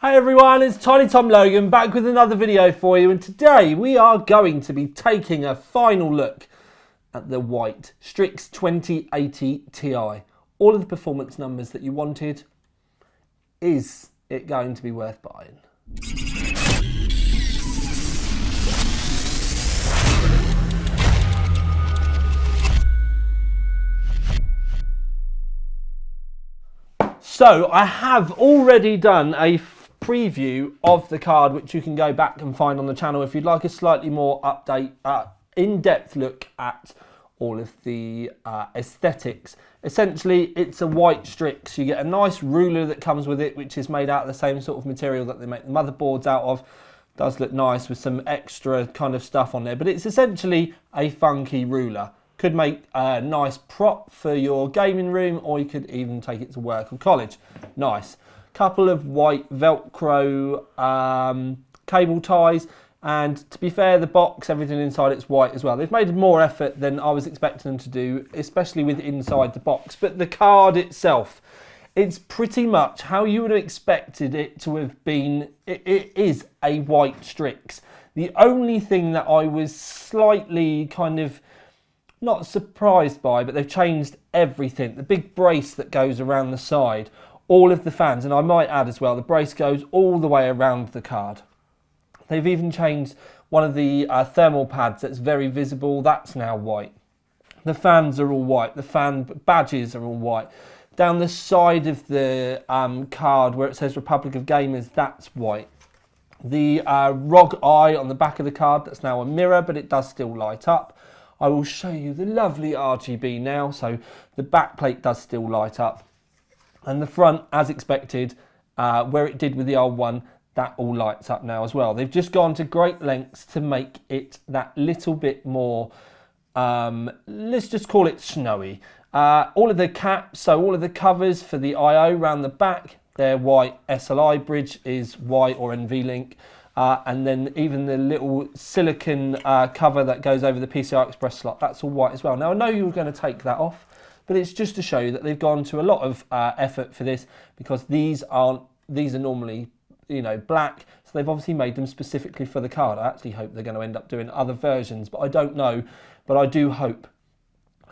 Hey everyone, it's Tiny Tom Logan back with another video for you, and today we are going to be taking a final look at the white Strix 2080 Ti. All of the performance numbers that you wanted. Is it going to be worth buying? So I have already done a preview of the card, which you can go back and find on the channel if you'd like a slightly more in-depth look at all of the aesthetics. Essentially, it's a white Strix. You get a nice ruler that comes with it, which is made out of the same sort of material that they make the motherboards out of. Does look nice with some extra kind of stuff on there, but it's essentially a funky ruler. Could make a nice prop for your gaming room, or you could even take it to work or college. Nice. Couple of white Velcro cable ties, and to be fair, the box, everything inside it's white as well. They've made more effort than I was expecting them to do, especially with inside the box. But the card itself, it's pretty much how you would have expected it to have been. It is a white Strix. The only thing that I was slightly kind of not surprised by, but they've changed everything. The big brace that goes around the side, all of the fans, and I might add as well, the brace goes all the way around the card. They've even changed one of the thermal pads that's very visible. That's now white. The fans are all white. The fan badges are all white. Down the side of the card where it says Republic of Gamers, that's white. The ROG eye on the back of the card, that's now a mirror, but it does still light up. I will show you the lovely RGB now, so the back plate does still light up. And the front, as expected, where it did with the old one, that all lights up now as well. They've just gone to great lengths to make it that little bit more, let's just call it snowy. All of the caps, so all of the covers for the I/O around the back, their white SLI bridge is white or NVLink. And then even the little silicon cover that goes over the PCI Express slot, that's all white as well. Now I know you were going to take that off, but it's just to show you that they've gone to a lot of effort for this, because these are normally, you know, black, so they've obviously made them specifically for the card. I actually hope they're going to end up doing other versions, but I don't know, but I do hope.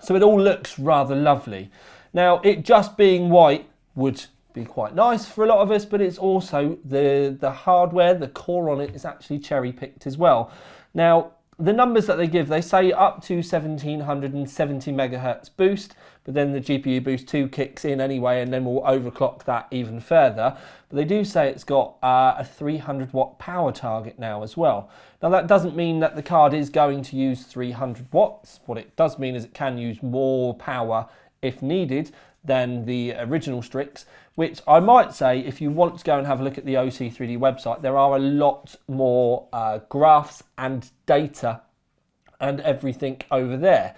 So it all looks rather lovely. Now, it just being white would be quite nice for a lot of us, but it's also the hardware, the core on it is actually cherry picked as well. Now, the numbers that they give, they say up to 1770 megahertz boost, but then the GPU boost 2 kicks in anyway, and then we'll overclock that even further. But they do say it's got a 300 watt power target now as well. Now that doesn't mean that the card is going to use 300 watts. What it does mean is it can use more power if needed than the original Strix, which I might say, if you want to go and have a look at the OC3D website, there are a lot more graphs and data and everything over there.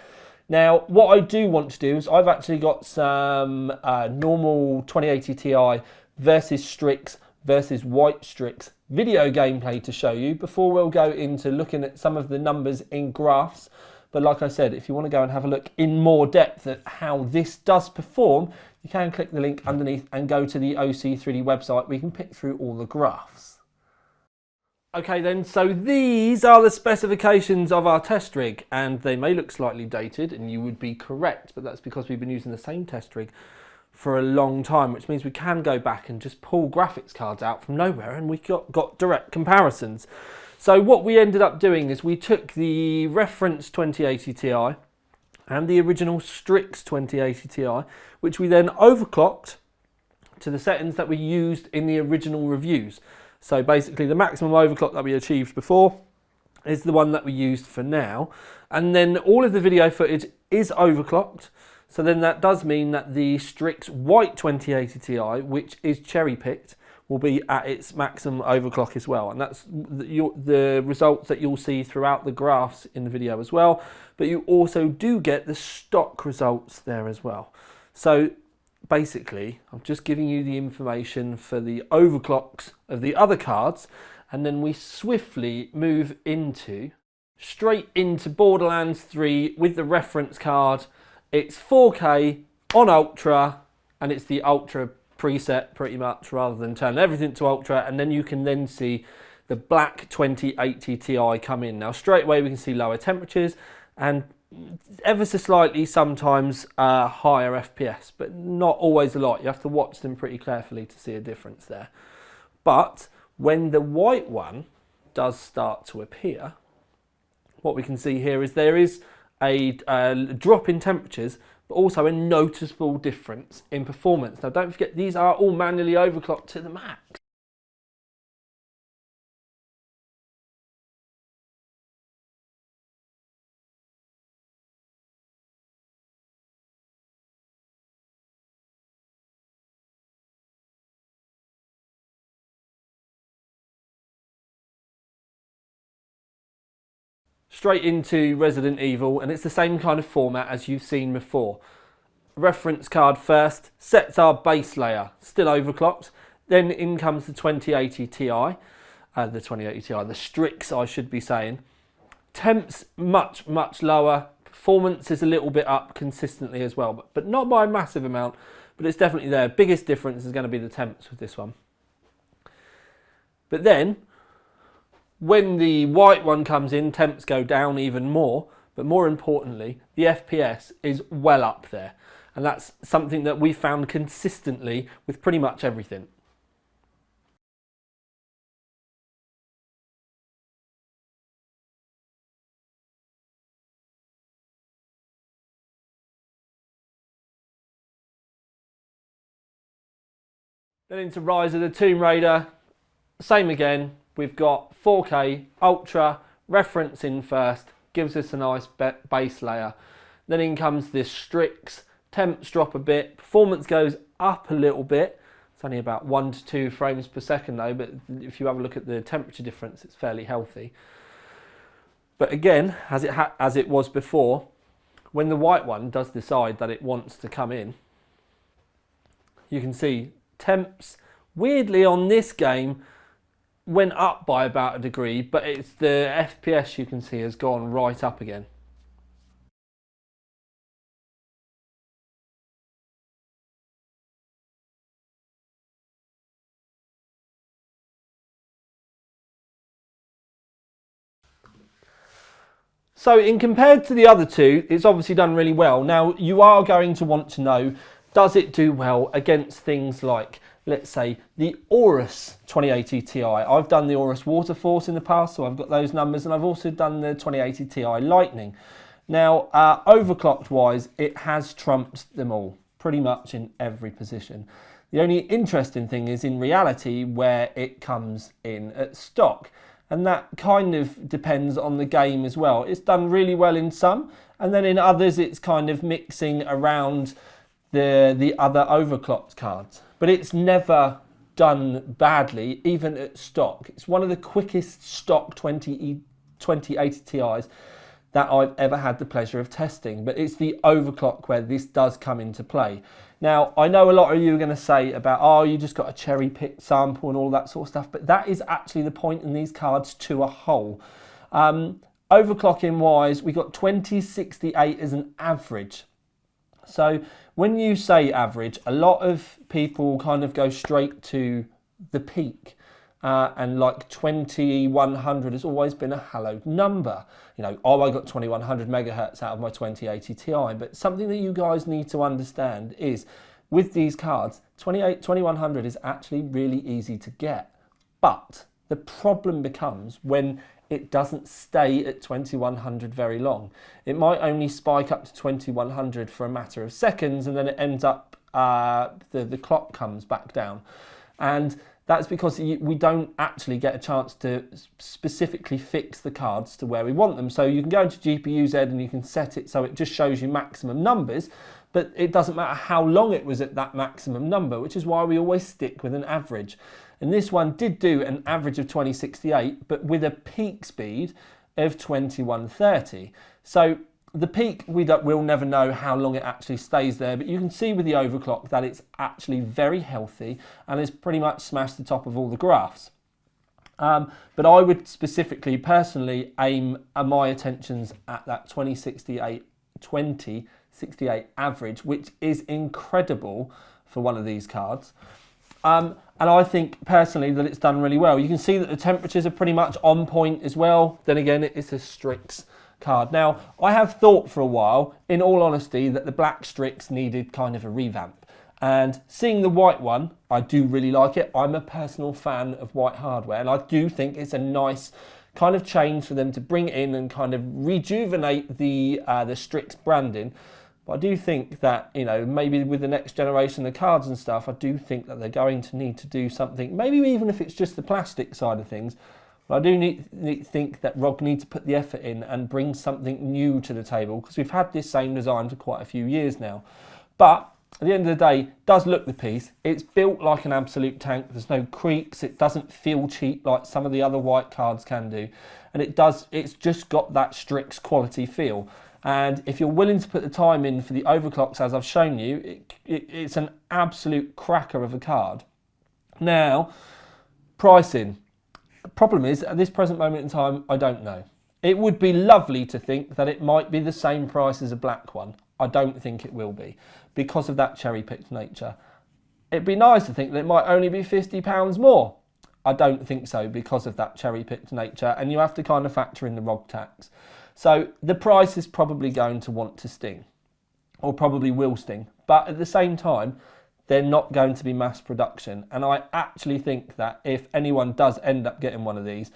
Now, what I do want to do is I've actually got some normal 2080 Ti versus Strix versus white Strix video gameplay to show you before we'll go into looking at some of the numbers in graphs. But like I said, if you want to go and have a look in more depth at how this does perform, you can click the link underneath and go to the OC3D website where you can pick through all the graphs. Okay then, so these are the specifications of our test rig, and they may look slightly dated, and you would be correct, but that's because we've been using the same test rig for a long time, which means we can go back and just pull graphics cards out from nowhere, and we got direct comparisons. So what we ended up doing is we took the reference 2080 Ti and the original Strix 2080 Ti, which we then overclocked to the settings that we used in the original reviews. So basically the maximum overclock that we achieved before is the one that we used for now. And then all of the video footage is overclocked. So then that does mean that the Strix white 2080 Ti, which is cherry picked, will be at its maximum overclock as well, and that's the results that you'll see throughout the graphs in the video as well, but you also do get the stock results there as well. So basically, I'm just giving you the information for the overclocks of the other cards, and then we swiftly move straight into Borderlands 3 with the reference card. It's 4K on Ultra, and it's the Ultra preset pretty much, rather than turn everything to ultra, and then you can then see the black 2080 Ti come in. Now straight away we can see lower temperatures and ever so slightly sometimes higher FPS, but not always a lot. You have to watch them pretty carefully to see a difference there. But when the white one does start to appear, what we can see here is there is a drop in temperatures, but also a noticeable difference in performance. Now don't forget, these are all manually overclocked to the max. Straight into Resident Evil, and it's the same kind of format as you've seen before. Reference card first, sets our base layer, still overclocked. Then in comes the 2080 Ti, the Strix I should be saying. Temps much lower, performance is a little bit up consistently as well, but not by a massive amount, but it's definitely there. Biggest difference is going to be the temps with this one. But then, when the white one comes in, temps go down even more, but more importantly, the FPS is well up there. And that's something that we found consistently with pretty much everything. Then into Rise of the Tomb Raider, same again. We've got 4K, Ultra, reference in first, gives us a nice base layer. Then in comes this Strix, temps drop a bit, performance goes up a little bit. It's only about 1 to 2 frames per second though, but if you have a look at the temperature difference, it's fairly healthy. But again, as it was before, when the white one does decide that it wants to come in, you can see temps, weirdly on this game, went up by about a degree, but it's the FPS you can see has gone right up again. So in compared to the other two, it's obviously done really well. Now you are going to want to know, does it do well against things like, let's say, the Aorus 2080 Ti. I've done the Aorus Waterforce in the past, so I've got those numbers, and I've also done the 2080 Ti Lightning. Now, overclocked wise, it has trumped them all, pretty much in every position. The only interesting thing is in reality where it comes in at stock, and that kind of depends on the game as well. It's done really well in some, and then in others it's kind of mixing around the other overclocked cards. But it's never done badly, even at stock. It's one of the quickest stock 2080 Ti's that I've ever had the pleasure of testing. But it's the overclock where this does come into play. Now, I know a lot of you are going to say about, oh, you just got a cherry pick sample and all that sort of stuff, but that is actually the point in these cards to a whole. Overclocking wise, we got 2068 as an average. So when you say average, a lot of people kind of go straight to the peak. And like 2100 has always been a hallowed number. You know, oh, I got 2100 megahertz out of my 2080 Ti. But something that you guys need to understand is with these cards, 2100 is actually really easy to get. But the problem becomes when it doesn't stay at 2100 very long. It might only spike up to 2100 for a matter of seconds, and then it ends up, the clock comes back down. And that's because we don't actually get a chance to specifically fix the cards to where we want them. So you can go into GPU-Z and you can set it so it just shows you maximum numbers, but it doesn't matter how long it was at that maximum number, which is why we always stick with an average. And this one did do an average of 2068, but with a peak speed of 2130. So the peak, we'll never know how long it actually stays there, but you can see with the overclock that it's actually very healthy and has pretty much smashed the top of all the graphs. But I would specifically, personally, aim my attentions at that 2068 average, which is incredible for one of these cards. And I think personally that it's done really well. You can see that the temperatures are pretty much on point as well. Then again, it's a Strix card. Now, I have thought for a while, in all honesty, that the black Strix needed kind of a revamp. And seeing the white one, I do really like it. I'm a personal fan of white hardware, and I do think it's a nice kind of change for them to bring in and kind of rejuvenate the Strix branding. But I do think that, you know, maybe with the next generation of cards and stuff, I do think that they're going to need to do something, maybe even if it's just the plastic side of things. But I do think that ROG needs to put the effort in and bring something new to the table, because we've had this same design for quite a few years now. But at the end of the day, it does look the piece. It's built like an absolute tank. There's no creaks. It doesn't feel cheap like some of the other white cards can do. And it's just got that Strix quality feel. And if you're willing to put the time in for the overclocks, as I've shown you, it's an absolute cracker of a card. Now, pricing. The problem is, at this present moment in time, I don't know. It would be lovely to think that it might be the same price as a black one. I don't think it will be, because of that cherry-picked nature. It'd be nice to think that it might only be £50 more. I don't think so, because of that cherry-picked nature, and you have to kind of factor in the ROG tax. So the price is probably going to want to sting, or probably will sting. But at the same time, they're not going to be mass production. And I actually think that if anyone does end up getting one of these,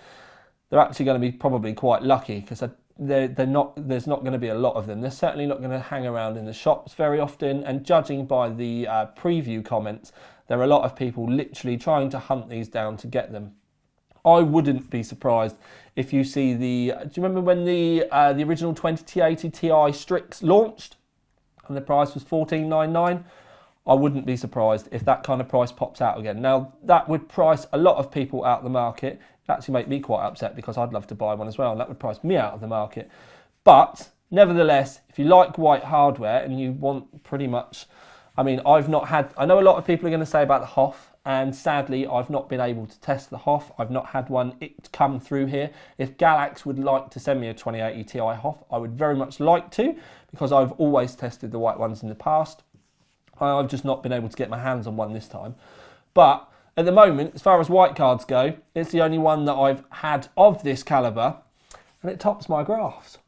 they're actually going to be probably quite lucky, because there's not going to be a lot of them. They're certainly not going to hang around in the shops very often. And judging by the preview comments, there are a lot of people literally trying to hunt these down to get them. I wouldn't be surprised if you see do you remember when the original 2080 Ti Strix launched and the price was $14.99? I wouldn't be surprised if that kind of price pops out again. Now, that would price a lot of people out of the market. It actually make me quite upset, because I'd love to buy one as well, and that would price me out of the market. But nevertheless, if you like white hardware and you want pretty much, I mean, I know a lot of people are going to say about the Hoff, and sadly, I've not been able to test the Hoff. I've not had one come through here. If Galax would like to send me a 2080 Ti Hoff, I would very much like to, because I've always tested the white ones in the past. I've just not been able to get my hands on one this time. But at the moment, as far as white cards go, it's the only one that I've had of this calibre, and it tops my graphs.